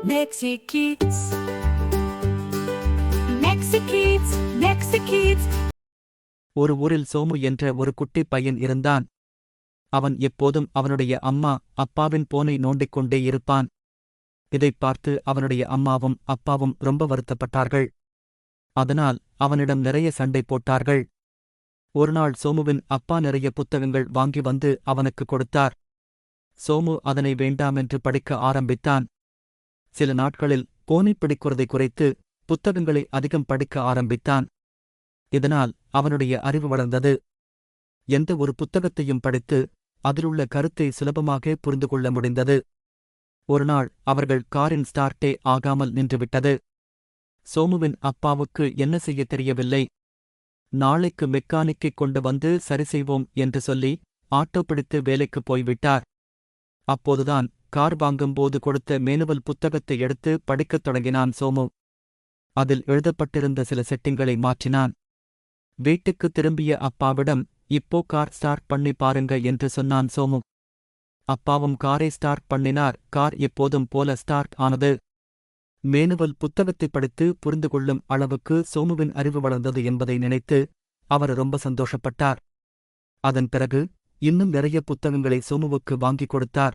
Mexikids, Mexikids, Mexikids. ஒரு ஊரில் சோமு என்ற ஒரு குட்டி பையன் இருந்தான். அவன் எப்போதும் அவனுடைய அம்மா அப்பாவின் போனை நோண்டிக் கொண்டே இருப்பான். இதைப் பார்த்து அவனுடைய அம்மாவும் அப்பாவும் ரொம்ப வருத்தப்பட்டார்கள். அதனால் அவனிடம் நிறைய சண்டை போட்டார்கள். ஒருநாள் சோமுவின் அப்பா நிறைய புத்தகங்கள் வாங்கி வந்து அவனுக்கு கொடுத்தார். சோமு அதனை வேண்டாமென்று படிக்க ஆரம்பித்தான். சில நாட்களில் போனை பிடிக்கிறதை குறைத்து புத்தகங்களை அதிகம் படிக்க ஆரம்பித்தான். இதனால் அவனுடைய அறிவு வளர்ந்தது. எந்த ஒரு புத்தகத்தையும் படித்து அதிலுள்ள கருத்தை சுலபமாக புரிந்து கொள்ள முடிந்தது. ஒருநாள் அவர்கள் காரின் ஸ்டார்ட்டே ஆகாமல் நின்றுவிட்டது. சோமுவின் அப்பாவுக்கு என்ன செய்ய தெரியவில்லை. நாளைக்கு மெக்கானிக்கை கொண்டு வந்து சரி செய்வோம் என்று சொல்லி ஆட்டோ பிடித்து வேலைக்குப் போய்விட்டார். அப்போதுதான் கார் வாங்கும்போது கொடுத்த மேனுவல் புத்தகத்தை எடுத்து படிக்கத் தொடங்கினான் சோமு. அதில் எழுதப்பட்டிருந்த சில செட்டிங்களை மாற்றினான். வீட்டுக்கு திரும்பிய அப்பாவிடம், இப்போ கார் ஸ்டார்ட் பண்ணி பாருங்க என்று சொன்னான் சோமு. அப்பாவும் காரை ஸ்டார்ட் பண்ணினார். கார் எப்போதும் போல ஸ்டார்ட் ஆனது. மேனுவல் புத்தகத்தை படித்து புரிந்து கொள்ளும் அளவுக்கு சோமுவின் அறிவு வளர்ந்தது என்பதை நினைத்து அவர் ரொம்ப சந்தோஷப்பட்டார். அதன் பிறகு இன்னும் நிறைய புத்தகங்களை சோமுவுக்கு வாங்கிக் கொடுத்தார்.